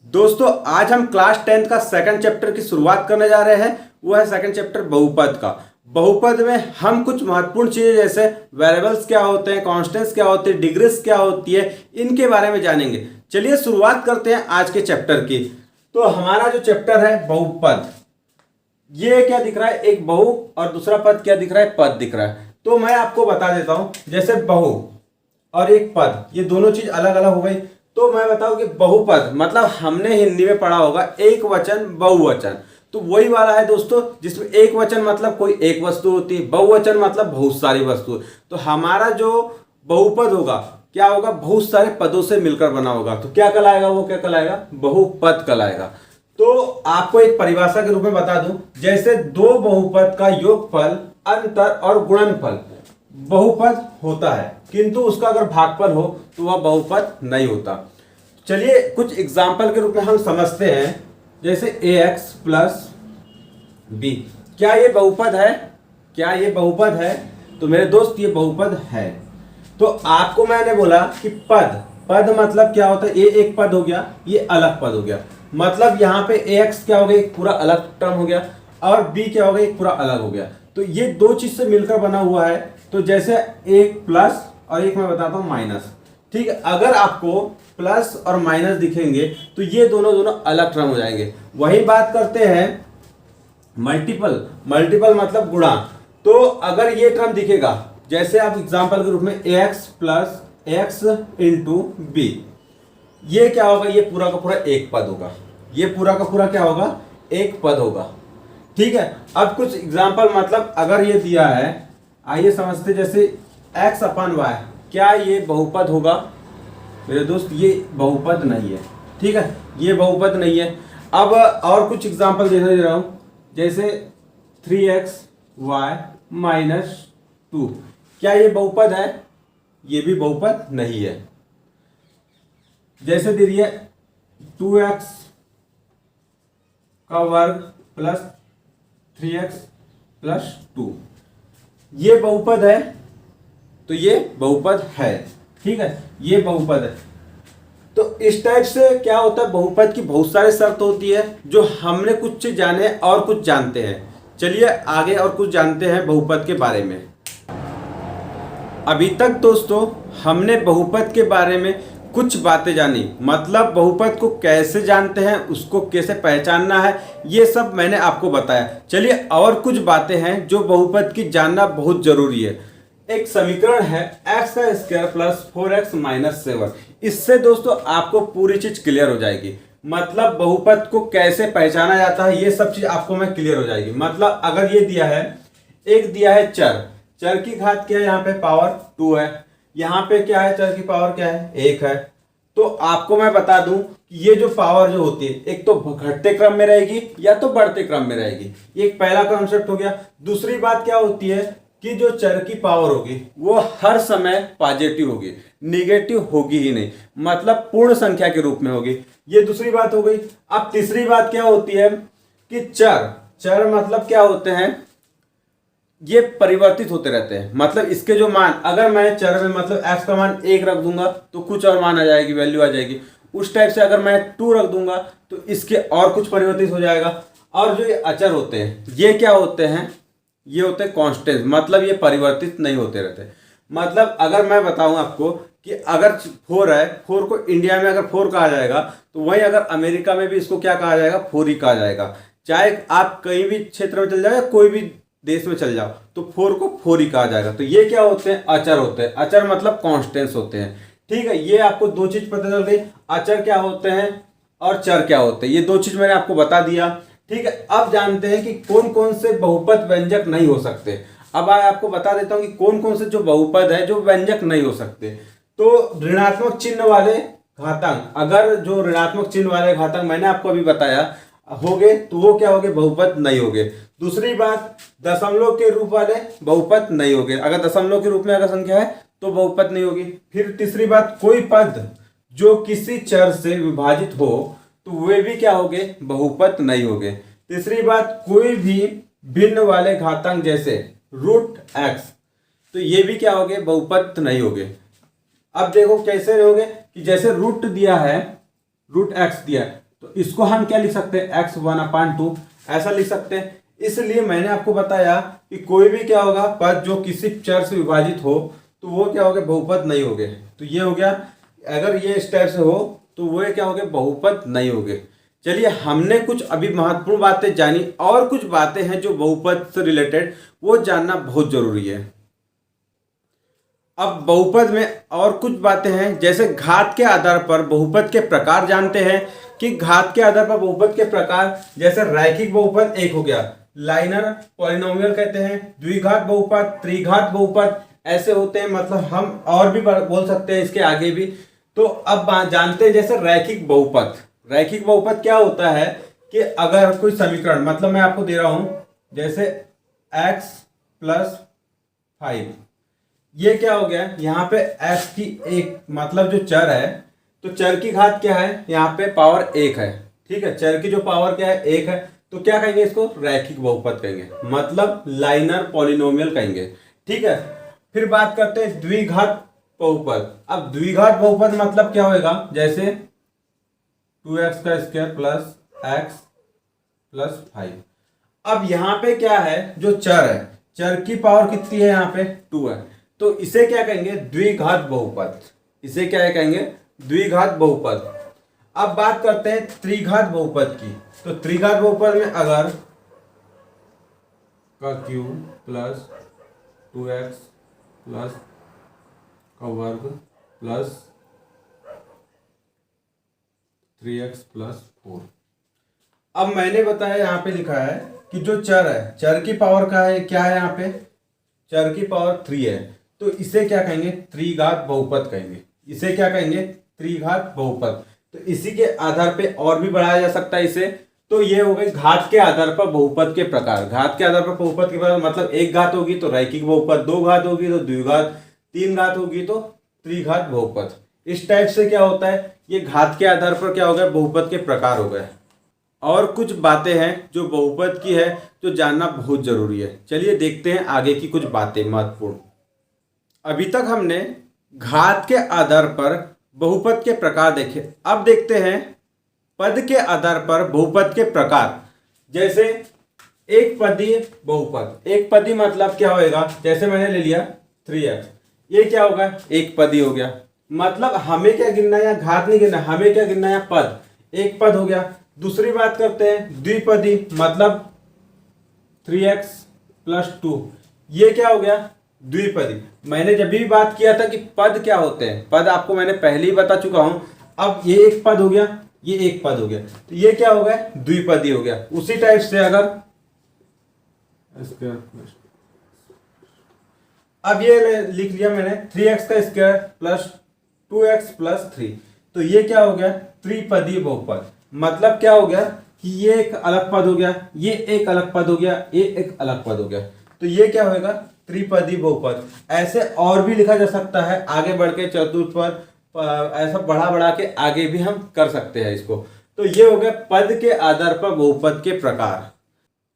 दोस्तों आज हम क्लास 10th का सेकंड चैप्टर की शुरुआत करने जा रहे हैं। वो है सेकंड चैप्टर बहुपद का। बहुपद में हम कुछ महत्वपूर्ण चीजें जैसे वेरिएबल्स क्या होते हैं, कांस्टेंट्स क्या होती है, डिग्रीज क्या होती है, इनके बारे में जानेंगे। चलिए शुरुआत करते हैं आज के चैप्टर की। तो हमारा जो चैप्टर है बहुपद, ये क्या दिख रहा है, एक बहु और दूसरा पद क्या दिख रहा है, पद दिख रहा है। तो मैं आपको बता देता हूं, जैसे बहु और एक पद, ये दोनों चीज अलग अलग हो गई। तो मैं बताऊं कि बहुपद मतलब हमने हिंदी में पढ़ा होगा एक वचन बहुवचन, तो वही वाला है दोस्तों, जिसमें एक वचन मतलब कोई एक वस्तु होती है, बहुवचन मतलब बहुत सारी वस्तु। तो हमारा जो बहुपद होगा क्या होगा, बहुत सारे पदों से मिलकर बना होगा। तो क्या कहलाएगा, वो क्या कहलाएगा, बहुपद कहलाएगा। तो आपको एक परिभाषा के रूप में बता दूं, जैसे दो बहुपद का योगफल, अंतर और गुणनफल बहुपद होता है, किंतु उसका अगर भागफल हो तो वह बहुपद नहीं होता। चलिए कुछ एग्जाम्पल के रूप में हम समझते हैं, जैसे ax प्लस बी, क्या ये बहुपद है, क्या ये बहुपद है? तो मेरे दोस्त ये बहुपद है। तो आपको मैंने बोला कि पद, पद मतलब क्या होता है, ये एक पद हो गया, ये अलग पद हो गया। मतलब यहाँ पे ax क्या हो गया, एक पूरा अलग टर्म हो गया, और b क्या हो गया, एक पूरा अलग हो गया। तो ये दो चीज से मिलकर बना हुआ है। तो जैसे एक प्लस और एक मैं बताता हूं माइनस, ठीक है। अगर आपको प्लस और माइनस दिखेंगे तो ये दोनों दोनों अलग टर्म हो जाएंगे। वही बात करते हैं मल्टीपल, मल्टीपल मतलब गुणा। तो अगर ये टर्म दिखेगा, जैसे आप एग्जांपल के रूप में ax plus x into B, ये क्या होगा, ये पूरा का पूरा एक पद होगा, ये पूरा का पूरा क्या होगा, एक पद होगा, ठीक है। अब कुछ एग्जांपल, मतलब अगर ये दिया है, आइए समझते, जैसे x अपन y, क्या ये बहुपद होगा? मेरे दोस्त ये बहुपद नहीं है, ठीक है, ये बहुपद नहीं है। अब और कुछ एग्जांपल दे रहा हूं, जैसे 3xy माइनस 2, क्या ये बहुपद है? ये भी बहुपद नहीं है। जैसे दे दिया 2x का वर्ग प्लस 3x प्लस 2, ये बहुपद है, तो ये बहुपद है, ठीक है, ये बहुपद है। तो इस टाइप से क्या होता है, बहुपद की बहुत सारे शर्त होती है, जो हमने कुछ चीज जाने और कुछ जानते हैं। चलिए आगे और कुछ जानते हैं बहुपद के बारे में। अभी तक दोस्तों हमने बहुपद के बारे में कुछ बातें जानी, मतलब बहुपद को कैसे जानते हैं, उसको कैसे पहचानना है, ये सब मैंने आपको बताया। चलिए और कुछ बातें हैं जो बहुपद की जानना बहुत जरूरी है। एक समीकरण है x का स्क्वायर प्लस 4x माइनस 7, इससे दोस्तों आपको पूरी चीज क्लियर हो जाएगी। मतलब बहुपद को कैसे पहचाना जाता है, ये सब चीज आपको मैं क्लियर हो जाएगी। मतलब अगर ये दिया है, एक दिया है चर, चर की घात क्या है, यहाँ पे पावर 2 है, यहाँ पे क्या है, चर की पावर क्या है, 1 है। तो आपको मैं बता दूं कि ये जो पावर जो होती है, एक तो घटते क्रम में रहेगी या तो बढ़ते क्रम में रहेगी, ये एक पहला कॉन्सेप्ट हो गया। दूसरी बात क्या होती है कि जो चर की पावर होगी वो हर समय पॉजिटिव होगी, निगेटिव होगी ही नहीं, मतलब पूर्ण संख्या के रूप में होगी, ये दूसरी बात हो गई। अब तीसरी बात क्या होती है कि चर, चर मतलब क्या होते हैं, ये परिवर्तित होते रहते हैं। मतलब इसके जो मान, अगर मैं चर में मतलब x का मान 1 रख दूंगा तो कुछ और मान आ जाएगी, वैल्यू आ जाएगी। उस टाइप से अगर मैं 2 रख दूंगा तो इसके और कुछ परिवर्तित हो जाएगा। और जो ये अचर होते हैं, ये क्या होते हैं, ये होते हैं कांस्टेंट, मतलब ये परिवर्तित नहीं होते रहते। मतलब अगर मैं बताऊं आपको कि अगर 4 है, 4 को इंडिया में अगर 4 कहा जाएगा, तो वहीं अगर अमेरिका में भी इसको क्या कहा जाएगा, 4 ही कहा जाएगा। चाहे आप कहीं भी क्षेत्र में चल जाओ, कोई भी देश में चल जाओ, तो 4 को 4 ही कहा जाएगा। तो ये क्या होते हैं, अचर होते हैं। अचर मतलब कांस्टेंट्स होते हैं, ठीक है। ये आपको दो चीज पता चल गई, अचर क्या होते हैं और चर क्या होते हैं, ये दो चीज मैंने आपको बता दिया, ठीक है। अब जानते हैं कि कौन कौन से बहुपद व्यंजक नहीं हो सकते। अब आपको बता देता हूं कि कौन कौन से जो बहुपद है जो व्यंजक नहीं हो सकते। तो ऋणात्मक चिन्ह वाले घातांक, अगर जो ऋणात्मक चिन्ह वाले घातांक मैंने आपको अभी बताया हो गए, तो वो क्या हो गए, बहुपद नहीं हो गए। दूसरी बात, दशमलव के रूप वाले बहुपद नहीं हो गए, अगर दशमलव के रूप में अगर संख्या है तो बहुपद नहीं होगी। फिर तीसरी बात, कोई पद जो किसी चर से विभाजित हो तो वे भी क्या हो गए, बहुपद नहीं हो गए। तीसरी बात, कोई भी भिन्न वाले घातांक जैसे रूट x, तो ये भी क्या हो गए, बहुपद नहीं हो गए। अब देखो कैसे हो गए कि जैसे रूट दिया है, रूट x दिया है, तो इसको हम क्या लिख सकते हैं, x1/2 ऐसा लिख सकते हैं। इसलिए मैंने आपको बताया कि कोई भी क्या होगा पद जो किसी चर से विभाजित हो तो वो क्या हो गया, बहुपद नहीं हो गए। तो ये हो गया, अगर ये इस टाइप से हो तो वो क्या हो गया, बहुपद नहीं हो गए। चलिए, हमने कुछ अभी महत्वपूर्ण बातें जानी, और कुछ बातें हैं जो बहुपद से रिलेटेड, वो जानना बहुत जरूरी है। अब बहुपद में और कुछ बातें हैं, जैसे घात के आधार पर बहुपद के प्रकार जानते हैं कि घात के आधार पर बहुपद के प्रकार, जैसे रैखिक बहुपद एक हो गया, लाइनर पॉलिनोमियल कहते हैं, द्विघात बहुपद, त्रिघात बहुपद ऐसे होते हैं। मतलब हम और भी बोल सकते हैं इसके आगे भी। तो अब जानते हैं जैसे रैखिक बहुपद। रैखिक बहुपद क्या होता है कि अगर कोई समीकरण, मतलब मैं आपको दे रहा हूं जैसे x + 5, ये क्या हो गया, यहाँ पे x की एक, मतलब जो चर है, तो चर की घात क्या है, यहाँ पे पावर 1 है। ठीक है, चर की जो पावर क्या है, 1 है। तो क्या कहेंगे इसको, रैखिक बहुपद कहेंगे, मतलब लाइनर पॉलिनोमियल कहेंगे। ठीक है, फिर बात करते हैं द्विघात बहुपद। अब द्विघात बहुपद मतलब क्या होगा, जैसे 2x² + x + 5। अब यहाँ पे क्या है, जो चर है, चर की पावर कितनी है, यहाँ पे 2 है। तो इसे क्या कहेंगे, द्विघात बहुपद। इसे क्या कहेंगे, द्विघात बहुपद। अब बात करते हैं त्रिघात बहुपद की। तो त्रिघात बहुपद में अगर का क्यूब + 2x + का वर्ग + 3x + 4। अब मैंने बताया, यहाँ पे लिखा है कि जो चर है, चर की पावर का है, क्या है यहाँ पे, चर की पावर 3 है। तो इसे क्या कहेंगे, त्रिघात बहुपद कहेंगे। इसे क्या कहेंगे, त्रिघात बहुपद। तो इसी के आधार पे और भी बढ़ाया जा सकता है इसे। तो ये हो गई घात के आधार पर बहुपद के प्रकार। घात के आधार पर बहुपद के प्रकार मतलब एक घात होगी तो रैखिक बहुपद, दो घात होगी तो द्विघात, तीन घात होगी तो त्रिघात बहुपद। इस टाइप से क्या होता है, ये घात के आधार पर क्या हो गया, बहुपद के प्रकार हो गए। और कुछ बातें हैं जो बहुपद की है, जो जानना बहुत जरूरी है। चलिए देखते हैं आगे की कुछ बातें महत्वपूर्ण। अभी तक हमने घात के आधार पर बहुपद के प्रकार देखे। अब देखते हैं पद के आधार पर बहुपद के प्रकार। जैसे एक पदी बहुपद। एक पदी मतलब क्या होएगा, जैसे मैंने ले लिया 3x, ये क्या होगा, एक पदी हो गया। मतलब हमें क्या गिनना है, यहाँ घात नहीं गिनना, हमें क्या गिनना है, यहाँ पद, एक पद हो गया। दूसरी बात करते हैं द्विपदी, मतलब 3x + 2, ये क्या हो गया, द्विपदी। मैंने जब भी बात किया था कि पद क्या होते हैं, पद आपको मैंने पहले ही बता चुका हूं। अब ये एक पद हो गया, ये एक पद हो गया, तो ये क्या हो गया, द्विपदी हो गया। उसी टाइप से अगर अब ये लिख लिया मैंने 3x² + 2x + 3, तो ये क्या हो गया, त्रिपदी बहुपद। मतलब क्या हो गया कि ये एक अलग पद हो गया, ये एक अलग पद हो गया, ये एक अलग पद हो गया, तो ये क्या होगा, त्रिपदी बहुपद। ऐसे और भी लिखा जा सकता है, आगे बढ़ के चतुर्थ पद, ऐसा बढ़ा बढ़ा के आगे भी हम कर सकते हैं इसको। तो ये हो गया पद के आधार पर बहुपद के प्रकार।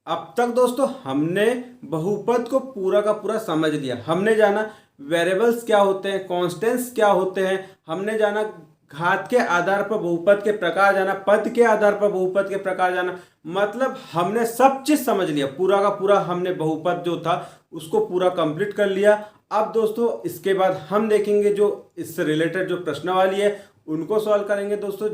अब तक दोस्तों हमने बहुपद को पूरा का पूरा समझ लिया। हमने जाना वेरिएबल्स क्या होते हैं, कांस्टेंट्स क्या होते हैं, हमने जाना घात के आधार पर बहुपद के प्रकार जाना, पद के आधार पर बहुपद के प्रकार जाना। मतलब हमने सब चीज समझ लिया, पूरा का पूरा हमने बहुपद जो था उसको पूरा कंप्लीट कर लिया। अब दोस्तों इसके बाद हम देखेंगे जो इससे रिलेटेड जो प्रश्नावली है उनको सॉल्व करेंगे दोस्तों।